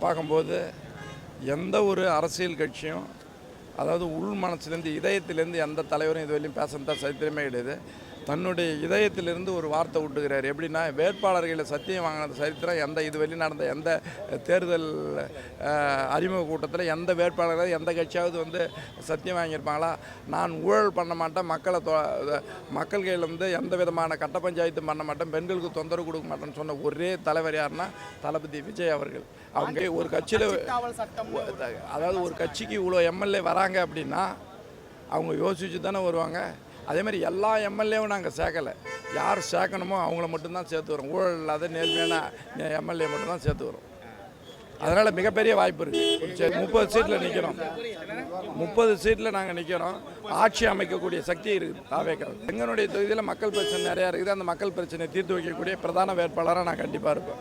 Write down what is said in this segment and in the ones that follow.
பார்க்கும்போது எந்த ஒரு அரசியல் கட்சியும் அதாவது உள் மனசுலேருந்து இதயத்திலேருந்து எந்த தலைவரும் இதுவரையும் பேசுகிறதா சரித்திரமே கிடையாது. தன்னுடைய இதயத்திலிருந்து ஒரு வார்த்தை விட்டுக்கிறார். எப்படின்னா, வேட்பாளர்களை சத்தியம் வாங்கினது சரித்திரம் எந்த இதுவரையும் நடந்த எந்த தேர்தல் அறிமுக கூட்டத்தில் எந்த வேட்பாளர்கள் எந்த கட்சியாவது சத்தியம் வாங்கியிருப்பாங்களா? நான் ஊழல் பண்ண மாட்டேன், மக்கள் கையில் எந்த விதமான கட்ட பஞ்சாயத்தும் பண்ண மாட்டேன், பெண்களுக்கு தொந்தரவு கொடுக்க மாட்டேன்னு சொன்ன ஒரே தலைவர் யாருன்னா தளபதி விஜய் அவர்கள். அவங்க ஒரு கட்சியில் அதாவது ஒரு கட்சிக்கு இவ்வளோ எம்எல்ஏ வராங்க அப்படின்னா அவங்க யோசிச்சு தானே வருவாங்க. அதேமாதிரி எல்லா எம்எல்ஏவும் நாங்கள் சேர்க்கலை. யார் சேர்க்கணுமோ அவங்கள மட்டும்தான் சேர்த்து வரோம். ஊழல் இல்லாத நேர்மையான எம்எல்ஏ மட்டும்தான் சேர்த்து வரும். அதனால் மிகப்பெரிய வாய்ப்பு இருக்குது. 30 சீட்டில் நிற்கிறோம். 30 சீட்டில் நாங்கள் நிற்கிறோம். ஆட்சி அமைக்கக்கூடிய சக்தி இருக்குது தாவேக்கால். எங்களுடைய தொகுதியில் மக்கள் பிரச்சனை நிறையா இருக்குது. அந்த மக்கள் பிரச்சனையை தீர்த்து வைக்கக்கூடிய பிரதான வேட்பாளராக நான் கண்டிப்பாக இருப்பேன்.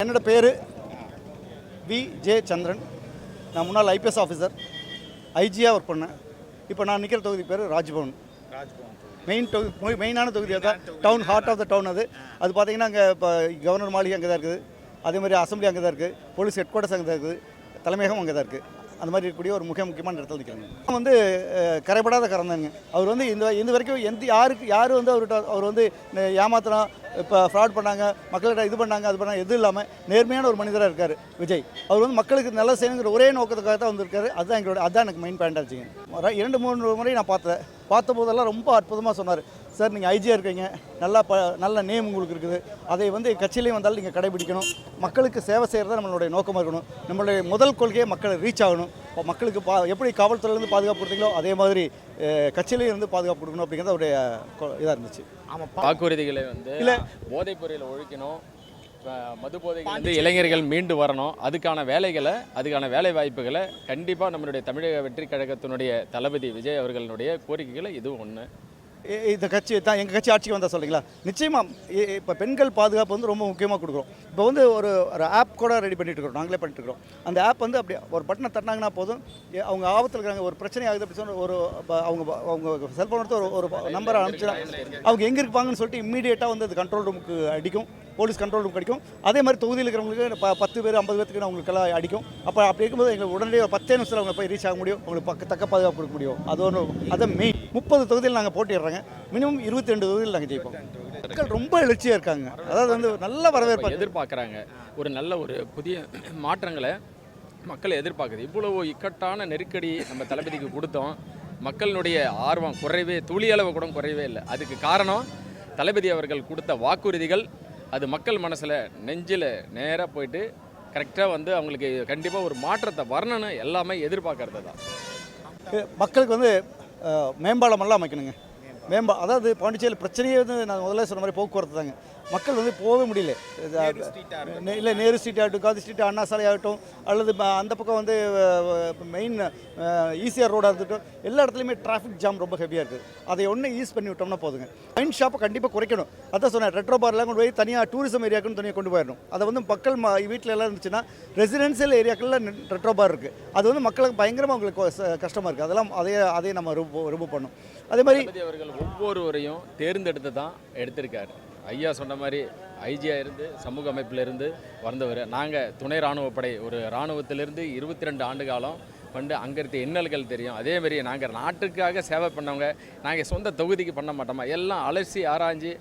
என்னோடய பேர் வி.ஜே. சந்திரன். நான் முன்னாள் ஐபிஎஸ் ஆஃபீஸர், ஐஜியாக ஒர்க் பண்ணேன். இப்போ நான் நிற்கிற தொகுதி பேர் ராஜ்பவன். மெயினான தொகுதி தான், town heart of the town. அது பார்த்தீங்கன்னா அங்கே இப்போ கவர்னர் மாளிகை அங்கே தான் இருக்குது. அதே மாதிரி அசம்பிளி அங்கே தான் இருக்குது. போலீஸ் ஹெட் குவார்ட்டர்ஸ் அங்கே தான் இருக்குது. தலைமையகம் அங்கே தான் இருக்குது. அந்த மாதிரி இருக்கக்கூடிய ஒரு முக்கியமான இடத்துல நிற்கிறாங்க. கரைபடாத கறந்தாங்க. அவர் இந்த வரைக்கும் யார் அவர் ஏமாத்திரம் இப்போ ஃப்ராட் பண்ணாங்க, மக்கள்கிட்ட இது பண்ணாங்க அது பண்ணாங்க எதுவும் இல்லாமல் நேர்மையான ஒரு மனிதராக இருக்கார் விஜய். அவர் மக்களுக்கு நல்லா செய்யணுங்கிற ஒரே நோக்கத்துக்காக தான் வந்திருக்காரு. அதுதான் எனக்கு மெயின் பாயிண்ட் ஆச்சுங்க. 2-3 முறை நான் பார்த்த போதெல்லாம் ரொம்ப அற்புதமாக சொன்னார். சார், நீங்கள் ஐஜியாக இருக்கீங்க, நல்ல நேம் உங்களுக்கு இருக்குது. அதை கட்சியிலையும் வந்தாலும் நீங்கள் கடைபிடிக்கணும். மக்களுக்கு சேவை செய்கிறது நம்மளுடைய நோக்கமாக இருக்கணும். நம்மளுடைய முதல் கொள்கையை மக்களை ரீச் ஆகணும். இப்போ மக்களுக்கு எப்படி காவல்துறையிலேருந்து பாதுகாப்பு கொடுத்தீங்களோ அதே மாதிரி கட்சியிலையும் பாதுகாப்பு கொடுக்கணும் அப்படிங்கிறது அவருடைய இதாக இருந்துச்சு. ஆமாம், வாக்குறுதிகளை இல்லை போதைப் பொருளை ஒழிக்கணும், மது போதைகள் இளைஞர்கள் மீண்டு வரணும், அதுக்கான வேலை வாய்ப்புகளை கண்டிப்பாக நம்மளுடைய தமிழக வெற்றி கழகத்தினுடைய தளபதி விஜய் அவர்களுடைய கோரிக்கைகளை இது ஒன்று. இந்த கட்சி தான் எங்கள் கட்சி ஆட்சிக்கு வந்தால் சொல்கிறீங்களா? நிச்சயமாக இப்போ பெண்கள் பாதுகாப்பு ரொம்ப முக்கியமாக கொடுக்குறோம். இப்போ ஒரு ஆப் கூட ரெடி பண்ணிட்டு இருக்கிறோம், நாங்களே பண்ணிட்டு இருக்கிறோம். அந்த ஆப் அப்படி ஒரு பட்டனை தட்டினாங்கன்னா போதும், அவங்க ஆபத்தில் இருக்கிறாங்க, ஒரு பிரச்சனை ஆகுது அப்படி சொன்ன அவங்க செல்ஃபோன் எடுத்து ஒரு நம்பரை அனுப்பிச்சுனா அவங்க எங்கே இருப்பாங்கன்னு சொல்லிட்டு இம்மீடியட்டாக அது கண்ட்ரோல் ரூமுக்கு அடிக்கும், போலீஸ் கண்ட்ரோல் ரூம் கிடைக்கும். அதே மாதிரி தொகுதியில் இருக்கிறவங்களுக்கு 10 பேர் 50 பேருக்கு அவங்களுக்கெல்லாம் அடிக்கும். அப்படி இருக்கும்போது எங்களுக்கு உடனடியாக 10 நிமிஷத்தில் அவங்க போய் ரீச் ஆக முடியும், அவங்களுக்கு தக்க பாதுகாப்பு கொடுக்க முடியும். அது மெயின். 30 தொகுதியில் நாங்கள் போட்டிடுறாங்க. மினிமம் 22 தொகுதியில் நாங்கள் ஜெயிப்போம். மக்கள் ரொம்ப எழுச்சியாக இருக்காங்க. அதாவது நல்ல வரவேற்பு எதிர்பார்க்குறாங்க. ஒரு நல்ல ஒரு புதிய மாற்றங்களை மக்கள் எதிர்பார்க்குது. இவ்வளவு இக்கட்டான நெருக்கடி நம்ம தளபதிக்கு கொடுத்தோம். மக்களினுடைய ஆர்வம் துளியளவு கூட குறையவே இல்லை. அதுக்கு காரணம் தளபதி அவர்கள் கொடுத்த வாக்குறுதிகள். அது மக்கள் மனசில் நெஞ்சில் நேராக போயிட்டு கரெக்டாக அவங்களுக்கு கண்டிப்பாக ஒரு மாற்றத்தை வரணும்னு எல்லாமே எதிர்பார்க்கறது தான். மக்களுக்கு மேம்பாலமெல்லாம் அமைக்கணுங்க. அதாவது பாண்டிச்சேரியில் பிரச்சனையே நான் முதல்ல சொன்ன மாதிரி போக்குவரத்து தாங்க. மக்கள் போகவே முடியல. இல்லை நேரு ஸ்ட்ரீட் ஆகட்டும், காந்தி ஸ்ட்ரீட், அண்ணா சாலை ஆகட்டும், அல்லது அந்த பக்கம் மெயின் ஈசிஆர் ரோடாக இருக்கட்டும், எல்லா இடத்துலையுமே டிராஃபிக் ஜாம் ரொம்ப ஹெவியாக இருக்குது. அதை ஈஸ் பண்ணி விட்டோம்னா போதுங்க. வைன் ஷாப்பை கண்டிப்பாக குறைக்கணும். அதான் சொன்னேன், ரெட்ரோ பார்லாம் கொண்டு போய் தனியாக டூரிசம் ஏரியாக்குன்னு தனியாக கொண்டு போயிடணும். அதை மக்கள் வீட்டில் எல்லாம் இருந்துச்சுன்னா ரெசிடென்சியல் ஏரியாக்களில் ரெட்ரோ பார் இருக்குது. அது மக்களுக்கு பயங்கரமாக அவங்களுக்கு கஷ்டமாக இருக்குது. அதெல்லாம் அதையே நம்ம ரிமூவ் பண்ணணும். அதே மாதிரி அவர்கள் ஒவ்வொருவரையும் தேர்ந்தெடுத்து தான் எடுத்திருக்காரு. ஐயா சொன்ன மாதிரி ஐஜியாக இருந்து சமூக அமைப்பில் இருந்து வந்தவர். நாங்கள் துணை இராணுவப்படை ஒரு இராணுவத்திலிருந்து 22 ஆண்டு காலம் அங்கே இருக்க இன்னல்கள் தெரியும். அதேமாரி நாங்கள் நாட்டுக்காக சேவை பண்ணவங்க. நாங்கள் சொந்த தொகுதிக்கு பண்ண மாட்டோமா, எல்லாம் அலசி ஆராய்ஞ்சு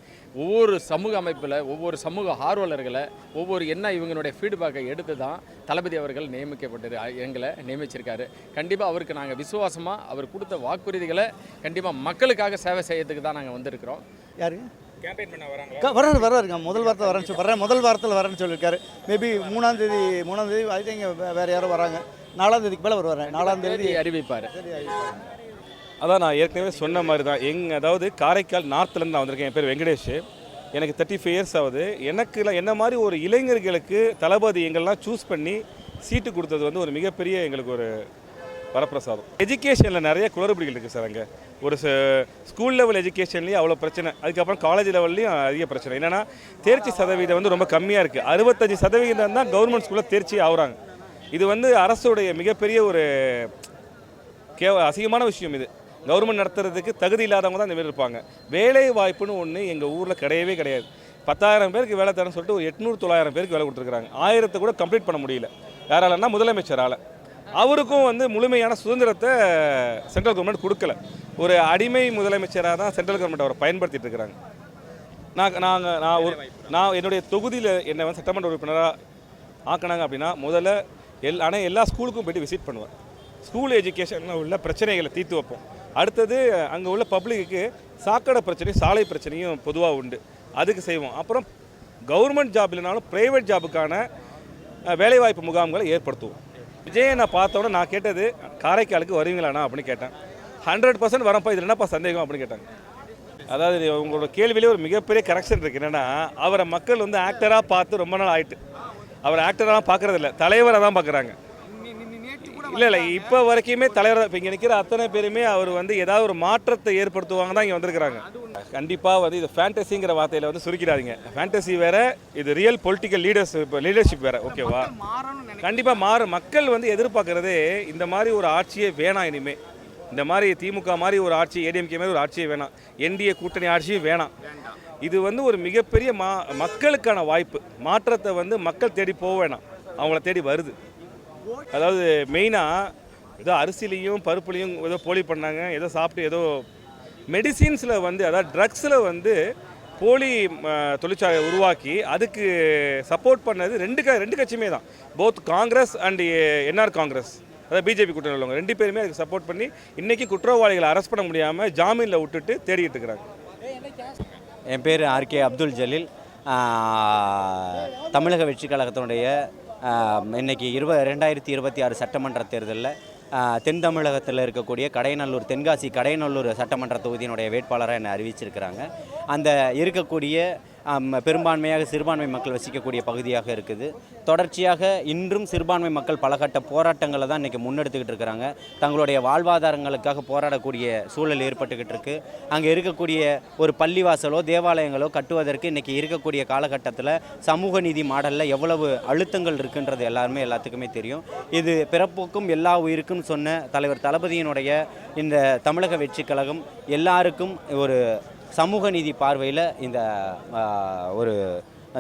ஒவ்வொரு சமூக அமைப்பில் ஒவ்வொரு சமூக ஆர்வலர்களை இவங்களுடைய ஃபீட்பேக்கை எடுத்து தான் தளபதி அவர்கள் எங்களை நியமிச்சிருக்காரு. கண்டிப்பாக அவருக்கு நாங்கள் விசுவாசமாக அவர் கொடுத்த வாக்குறுதிகளை கண்டிப்பாக மக்களுக்காக சேவை செய்யறதுக்கு தான் நாங்கள் வந்திருக்கிறோம். யாருங்க வர்றாருங்க? முதல் வாரத்தில் வரேன்னு சொல்லியிருக்காரு. மேபி 3ஆம் தேதி ஐ திங்க் வேறு யாரும் வராங்க. 4ஆம் தேதிக்கு மேலே வருவார். 4ஆம் தேதி அறிவிப்பார். அதான் நான் ஏற்கனவே சொன்ன மாதிரி தான். அதாவது காரைக்கால் நார்த்துலேருந்து நான் வந்திருக்கேன். என் பேர் வெங்கடேஷ். எனக்கு 35 இயர்ஸ் ஆகுது. என்ன மாதிரி ஒரு இளைஞர்களுக்கு தளபதி எங்கள்லாம் சூஸ் பண்ணி சீட்டு கொடுத்தது ஒரு மிகப்பெரிய எங்களுக்கு ஒரு வரப்பிரசாதம். எஜுகேஷனில் நிறைய குளறுபடிகள் இருக்குது சார். அங்கே ஒரு ஸ்கூல் லெவல் எஜுகேஷன்லேயும் அவ்வளோ பிரச்சனை, அதுக்கப்புறம் காலேஜ் லெவல்லையும் அதிக பிரச்சனை. என்னென்னா தேர்ச்சி சதவீதம் ரொம்ப கம்மியாக இருக்குது. 65% தான் கவர்மெண்ட் ஸ்கூலில் தேர்ச்சி ஆகுறாங்க. இது அரசுடைய மிகப்பெரிய ஒரு அசிங்கமான விஷயம். இது கவர்மெண்ட் நடத்துறதுக்கு தகுதி இல்லாதவங்க தான் இந்த மாதிரி இருப்பாங்க. வேலை வாய்ப்புன்னு ஒன்று எங்கள் ஊரில் கிடையாது. 10,000 பேருக்கு வேலை தரேன்னு சொல்லிட்டு ஒரு 800-900 பேருக்கு வேலை கொடுத்துருக்காங்க. 1000 கூட கம்ப்ளீட் பண்ண முடியல. யாராலன்னா முதலமைச்சரால். அவருக்கும் வந்து முழுமையான சுதந்திரத்தை சென்ட்ரல் கவர்மெண்ட் கொடுக்கல. ஒரு அடிமை முதலமைச்சராக தான் சென்ட்ரல் கவர்மெண்ட் அவரை பயன்படுத்திட்டு இருக்கிறாங்க. நான் என்னுடைய தொகுதியில் என்னை வந்து சட்டமன்ற உறுப்பினராக ஆக்கினாங்க அப்படின்னா முதல்ல ஆனால் எல்லா ஸ்கூலுக்கும் போய்ட்டு விசிட் பண்ணுவேன். ஸ்கூல் எஜுகேஷனில் உள்ள பிரச்சனைகளை தீர்த்து வைப்போம். அடுத்தது அங்கே உள்ள பப்ளிக்கு சாக்கடை பிரச்சனையும் சாலை பிரச்சனையும் பொதுவாக உண்டு, அதுக்கு செய்வோம். அப்புறம் கவர்மெண்ட் ஜாப் இல்லைனாலும் ப்ரைவேட் ஜாபுக்கான வேலைவாய்ப்பு முகாம்களை ஏற்படுத்துவோம். விஜயை நான் பார்த்தோன்னே நான் கேட்டது, காரைக்காலுக்கு வருவீங்களாண்ணா அப்படின்னு கேட்டேன். 100% வரப்போ இதில் என்னப்பா சந்தேகம் அப்படின்னு கேட்டாங்க. அதாவது உங்களோட கேள்வியிலே ஒரு மிகப்பெரிய கரெக்ஷன் இருக்குது. என்னென்னா, அவரை மக்கள் வந்து ஆக்டராக பார்த்து ரொம்ப நாள் ஆயிட்டு அவர் ஆக்டராக பார்க்குறதில்ல, தலைவராக தான் பார்க்குறாங்க. இல்லை இப்போ வரைக்குமே தலைவர். இப்போ இங்கே நிற்கிற அத்தனை பேருமே அவர் வந்து ஏதாவது ஒரு மாற்றத்தை ஏற்படுத்துவாங்க தான் இங்கே வந்திருக்கிறாங்க. கண்டிப்பாக வந்து இது ஃபேண்டசிங்கிற வார்த்தையில் வந்து சுருக்கிடாதீங்க. ஃபேண்டசி வேறு, இது ரியல் பொலிட்டிக்கல் லீடர்ஷிப் வேறு. ஓகேவா? கண்டிப்பாக மாறும். மக்கள் வந்து எதிர்பார்க்குறதே இந்த மாதிரி ஒரு ஆட்சியே வேணாம். இனிமேல் இந்த மாதிரி திமுக மாதிரி ஒரு ஆட்சி, ஏடிஎம்கே மாதிரி ஒரு ஆட்சியே வேணாம், என்டிஏ கூட்டணி ஆட்சியும் வேணாம். இது வந்து ஒரு மிகப்பெரிய மக்களுக்கான வாய்ப்பு. மாற்றத்தை வந்து மக்கள் தேடி போக வேணாம், அவங்கள தேடி வருது. அதாவது மெயினாக ஏதோ அரிசிலையும் பருப்புலையும் ஏதோ போலி பண்ணாங்க, ஏதோ சாப்பிட்டு ஏதோ மெடிசின்ஸில் வந்து, அதாவது ட்ரக்ஸில் வந்து போலி தொழிற்சாலை உருவாக்கி அதுக்கு சப்போர்ட் பண்ணது ரெண்டு கட்சியுமே தான். Both Congress and NR Congress, அதாவது பிஜேபி கூட்டணி உள்ளவங்க 2 பேருமே அதுக்கு சப்போர்ட் பண்ணி இன்றைக்கி குற்றவாளிகளை அரெஸ்ட் பண்ண முடியாமல் ஜாமீனில் விட்டுட்டு தேடிட்டு இருக்கிறாங்க. என் பேர் ஆர்கே அப்துல் ஜலீல். தமிழக வெற்றி கழகத்தினுடைய இன்றைக்கி 2026 சட்டமன்ற தேர்தலில் தென் தமிழகத்தில் இருக்கக்கூடிய தென்காசி கடையநல்லூர் சட்டமன்ற தொகுதியினுடைய வேட்பாளராக என்னை அறிவிச்சிருக்கிறாங்க. அந்த இருக்கக்கூடிய பெரும்பான்மையாக சிறுபான்மை மக்கள் வசிக்கக்கூடிய பகுதியாக இருக்குது. தொடர்ச்சியாக இன்றும் சிறுபான்மை மக்கள் பலகட்ட போராட்டங்களை தான் இன்றைக்கி முன்னெடுத்துக்கிட்டு இருக்கிறாங்க. தங்களுடைய வாழ்வாதாரங்களுக்காக போராடக்கூடிய சூழல் ஏற்பட்டுக்கிட்டு இருக்குது. அங்கே இருக்கக்கூடிய ஒரு பள்ளிவாசலோ தேவாலயங்களோ கட்டுவதற்கு இன்றைக்கி இருக்கக்கூடிய காலகட்டத்தில் சமூக நீதி மாடலில் எவ்வளவு அழுத்தங்கள் இருக்குன்றது எல்லாத்துக்குமே தெரியும். இது பிறப்புக்கும் எல்லா உயிருக்கும் சொன்ன தலைவர் தளபதியினுடைய இந்த தமிழக வெற்றி கழகம் எல்லாருக்கும் ஒரு சமூக நீதி பார்வையில், இந்த ஒரு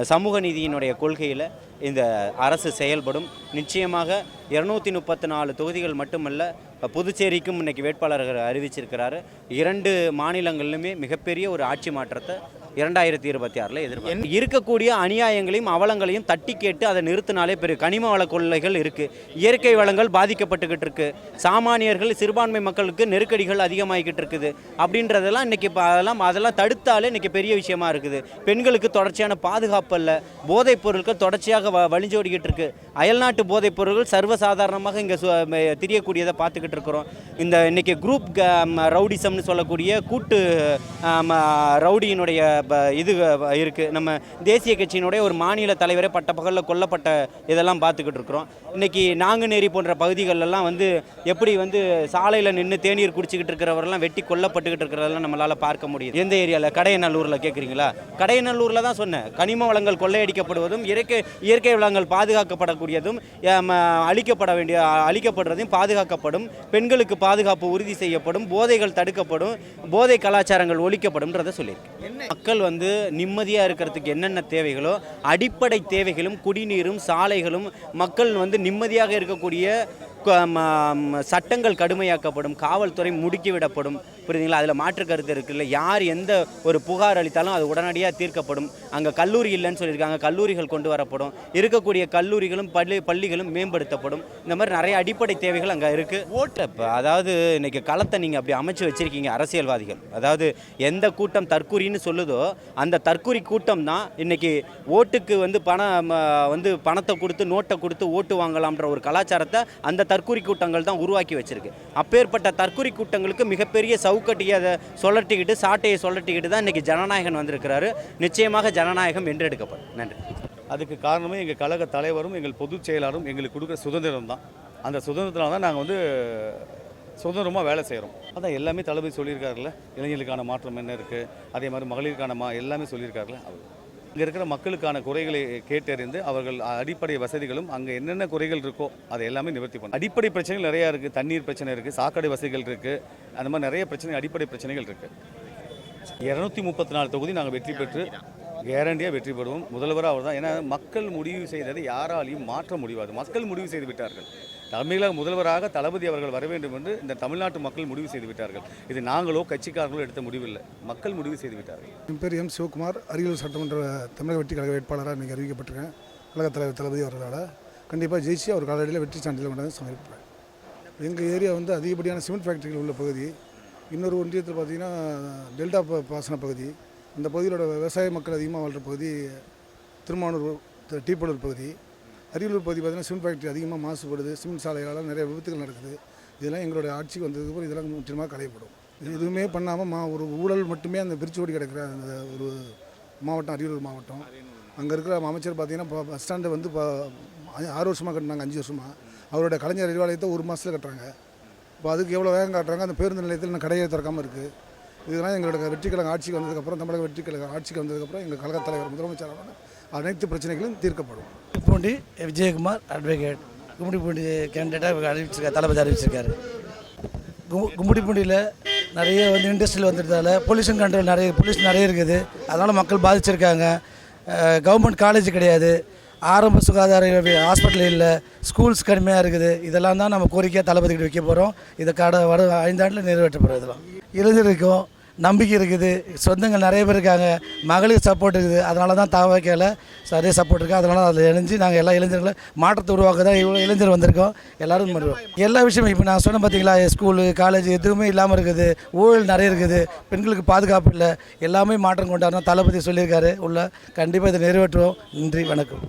சமூக நீதியினுடைய கொள்கையில் இந்த அரசு செயல்படும். நிச்சயமாக 234 தொகுதிகள் மட்டுமல்ல, புதுச்சேரிக்கும் இன்றைக்கி வேட்பாளர்கள் அறிவிச்சிருக்கிறாரு. 2 மாநிலங்களிலுமே மிகப்பெரிய ஒரு ஆட்சி மாற்றத்தை 2026 எதிர்பார்க்க. இருக்கக்கூடிய அநியாயங்களையும் அவலங்களையும் தட்டி கேட்டு அதை நிறுத்தினாலே பெரிய கனிம வள கொள்ளைகள் இருக்குது, இயற்கை வளங்கள் பாதிக்கப்பட்டுக்கிட்டு இருக்கு, சாமானியர்கள் சிறுபான்மை மக்களுக்கு நெருக்கடிகள் அதிகமாகிக்கிட்டு இருக்குது. அப்படின்றதெல்லாம் இன்றைக்கி அதெல்லாம் தடுத்தாலே இன்றைக்கி பெரிய விஷயமா இருக்குது. பெண்களுக்கு தொடர்ச்சியான பாதுகாப்பு அல்ல, போதைப் பொருட்கள் தொடர்ச்சியாக வழிஞ்சோடிக்கிட்டு இருக்கு. அயல்நாட்டு போதைப் பொருட்கள் சர்வசாதாரணமாக இங்கே திரியக்கூடியதை பார்த்துக்கிட்டு இருக்கிறோம். இந்த இன்றைக்கி குரூப் ரவுடிசம்னு சொல்லக்கூடிய கூட்டு ரவுடியினுடைய இது இருக்குது. நம்ம தேசிய கட்சியினுடைய ஒரு மாநில தலைவரே பட்டப்பகலில் கொல்லப்பட்ட இதெல்லாம் பார்த்துக்கிட்டு இருக்கிறோம். இன்றைக்கி நாங்குநேரி போன்ற பகுதிகளெல்லாம் வந்து எப்படி வந்து சாலையில் நின்று தேநீர் குடிச்சிக்கிட்டு இருக்கிறவரெல்லாம் வெட்டி கொல்லப்பட்டுக்கிட்டு இருக்கிறதெல்லாம் நம்மளால் பார்க்க முடியுது. எந்த ஏரியாவில்? கடையநல்லூரில் கேட்குறீங்களா? கடையநல்லூரில் தான் சொன்னேன். கனிம வளங்கள் கொள்ளையடிக்கப்படுவதும் இயற்கை வளங்கள் பாதுகாக்கப்படக்கூடியதும் அழிக்கப்படுறதையும் பாதுகாக்கப்படும். பெண்களுக்கு பாதுகாப்பு உறுதி செய்யப்படும், போதைகள் தடுக்கப்படும், போதை கலாச்சாரங்கள் ஒழிக்கப்படும்ன்றதை சொல்லியிருக்கேன். மக்கள் வந்து நிம்மதியாக இருக்கிறதுக்கு என்னென்ன தேவைகளோ அடிப்படை தேவைகளும் குடிநீரும் சாலைகளும், மக்கள் வந்து நிம்மதியாக இருக்கக்கூடிய சட்டங்கள் கடுமையாக்கப்படும், காவல்துறை முடுக்கிவிடப்படும். புரியுதுங்களா? அதில் மாற்று கருத்து இருக்குல்ல. யார் எந்த ஒரு புகார் அளித்தாலும் அது உடனடியாக தீர்க்கப்படும். அங்கே கல்லூரி இல்லைன்னு சொல்லியிருக்காங்க, கல்லூரிகள் கொண்டு வரப்படும். இருக்கக்கூடிய கல்லூரிகளும் பள்ளிகளும் மேம்படுத்தப்படும். இந்த மாதிரி நிறைய அடிப்படை தேவைகள் அங்கே இருக்குது. ஓட்டு அதாவது இன்றைக்கி களத்தை நீங்கள் அப்படி அமைச்சு வச்சுருக்கீங்க அரசியல்வாதிகள். அதாவது எந்த கூட்டம் தற்கூரின்னு சொல்லுதோ அந்த தற்கூரி கூட்டம் தான் இன்றைக்கி ஓட்டுக்கு வந்து பணத்தை கொடுத்து நோட்டை கொடுத்து ஓட்டு வாங்கலாம்ன்ற ஒரு கலாச்சாரத்தை அந்த தற்கூரி கூட்டங்கள் தான் உருவாக்கி வச்சிருக்கு. அப்பேற்பட்ட தற்கூரி கூட்டங்களுக்கு மிகப்பெரிய சவுக்கட்டியை சொல்லட்டிக்கிட்டு சாட்டையை சொல்லட்டிக்கிட்டு தான் இன்றைக்கி ஜனநாயகன் வந்திருக்கிறாரு. நிச்சயமாக ஜனநாயகம் வென்றெடுக்கப்படும். நன்றி. அதுக்கு காரணமே எங்கள் கழக தலைவரும் எங்கள் பொதுச் செயலாளரும் எங்களுக்கு கொடுக்குற சுதந்திரம் தான். அந்த சுதந்திரத்தினால தான் நாங்கள் வந்து சுதந்திரமாக வேலை செய்கிறோம். அதான் எல்லாமே தளபதி சொல்லியிருக்காருல்ல, இளைஞர்களுக்கான மாற்றம் என்ன இருக்குது, அதே மாதிரி மகளிருக்கான எல்லாமே சொல்லியிருக்காருல்ல. அவர் இங்கே இருக்கிற மக்களுக்கான குறைகளை கேட்டறிந்து அவர்கள் அடிப்படை வசதிகளும் அங்கே என்னென்ன குறைகள் இருக்கோ அதை எல்லாமே நிவர்த்தி பண்ண. அடிப்படை பிரச்சனைகள் நிறையா இருக்குது. தண்ணீர் பிரச்சனை இருக்குது, சாக்கடை வசதிகள் இருக்குது, அந்த மாதிரி நிறைய அடிப்படை பிரச்சனைகள் இருக்குது. 234 தொகுதி நாங்கள் வெற்றி பெற்று கேரண்டியாக வெற்றி பெறுவோம். முதல்வராக அவர் தான். ஏன்னா மக்கள் முடிவு செய்ததை யாராலையும் மாற்ற முடியாது. மக்கள் முடிவு செய்து விட்டார்கள். தமிழக முதல்வராக தளபதி அவர்கள் வர வேண்டும் என்று இந்த தமிழ்நாட்டு மக்கள் முடிவு செய்து விட்டார்கள். இது நாங்களோ கட்சிக்காரங்களோ எடுத்த முடிவில்லை, மக்கள் முடிவு செய்து விட்டார்கள். என் பேர் எம் சிவகுமார், அரியலூர் சட்டமன்ற தமிழக வெற்றி கழக வேட்பாளராக இன்றைக்கி அறிவிக்கப்பட்டிருக்கேன். கழகத் தலைவர் தளபதி அவர்களால் கண்டிப்பாக ஜெயிச்சு அவர் காலடியில் வெற்றி சான்றிதழ் கொண்டு வந்து சமர்ப்பிப்பேன். எங்கள் ஏரியா வந்து அதிகப்படியான சிமெண்ட் ஃபேக்ட்ரிகள் உள்ள பகுதி. இன்னொரு ஒன்றியத்தில் பார்த்திங்கன்னா டெல்டா பாசன பகுதி. அந்த பகுதியோட விவசாய மக்கள் அதிகமாக வாழ்கிற பகுதி திருமானூர், டீப்பலூர் பகுதி. அரியலூர் பகுதி பார்த்திங்கன்னா சிமெண்ட் ஃபேக்ட்ரி அதிகமாக மாசுபடுது. சிமெண்ட் சாலைகளால் நிறைய விபத்துகள் நடக்குது. இதெல்லாம் எங்களுடைய ஆட்சிக்கு வந்ததுக்கப்புறம் இதெல்லாம் முற்றிலுமாக களையப்படும். இது எதுவுமே பண்ணாமல் ஒரு ஊழல் மட்டுமே அந்த பிரித்து ஓடி கிடக்கிற அந்த ஒரு மாவட்டம் அரியலூர் மாவட்டம். அங்கே இருக்கிற அமைச்சர் பார்த்திங்கன்னா இப்போ பஸ் ஸ்டாண்டை வந்து இப்போ 6 வருஷமாக கட்டினாங்க, 5 வருஷமாக. அவரோட கலைஞர் அறிவாலயத்தை 1 மாதத்தில் கட்டுறாங்க. இப்போ அதுக்கு எவ்வளோ வேகம் காட்டுறாங்க. அந்த பேருந்து நிலையத்தில் இன்னும் கடையை திறக்காமல் இருக்குது. இதெல்லாம் எங்களோட வெற்றி கழகம் ஆட்சிக்கு வந்ததுக்கப்புறம், தமிழக வெற்றி கழகம் ஆட்சிக்கு வந்ததுக்கப்புறம் எங்கள் கழகத் தலைவர் முதலமைச்சரான அனைத்து பிரச்சனைகளும் தீர்க்கப்படும். பூண்டி விஜயகுமார் அட்வொகேட் கும்மிடிப்பூண்டி கேண்டிடேட்டாக அறிவிச்சிருக்காரு, தளபதி அறிவிச்சிருக்காரு. கும்மிடிப்பூண்டியில் நிறைய வந்து இண்டஸ்ட்ரியில் வந்துட்டதால் பொல்யூஷன் கண்ட்ரோல் பொல்யூஷன் நிறைய இருக்குது. அதனால் மக்கள் பாதிச்சிருக்காங்க. கவர்மெண்ட் காலேஜ் கிடையாது, ஆரம்ப சுகாதார ஹாஸ்பிட்டல் இல்லை, ஸ்கூல்ஸ் கடுமையாக இருக்குது. இதெல்லாம் தான் நம்ம கோரிக்கையாக தளபதிக்கிட்ட வைக்க போகிறோம். இதை வர 5 ஆண்டில் நிறைவேற்றப்படும். இதெல்லாம் இளைஞருக்கும் நம்பிக்கை இருக்குது, சொந்தங்கள் நிறைய பேர் இருக்காங்க, மகளிர் சப்போர்ட் இருக்குது. அதனால தான் தாவக்கையில் நிறைய சப்போர்ட் இருக்குது. அதனால் அதில் இணைஞ்சு நாங்கள் எல்லா இளைஞர்களும் மாற்றத்தை உருவாக்க தான் இவ்வளோ இளைஞர் வந்திருக்கோம். எல்லோரும் பண்ணுவோம். எல்லா விஷயமும் இப்போ நான் சொன்ன பார்த்தீங்களா, ஸ்கூலு காலேஜ் எதுவுமே இல்லாமல் இருக்குது, ஊழல் நிறைய இருக்குது, பெண்களுக்கு பாதுகாப்பு இல்லை, எல்லாமே மாற்றம் கொண்டாடணும் தளபதி சொல்லியிருக்காரு. கண்டிப்பாக இதை நிறைவேற்றுவோம். நன்றி, வணக்கம்.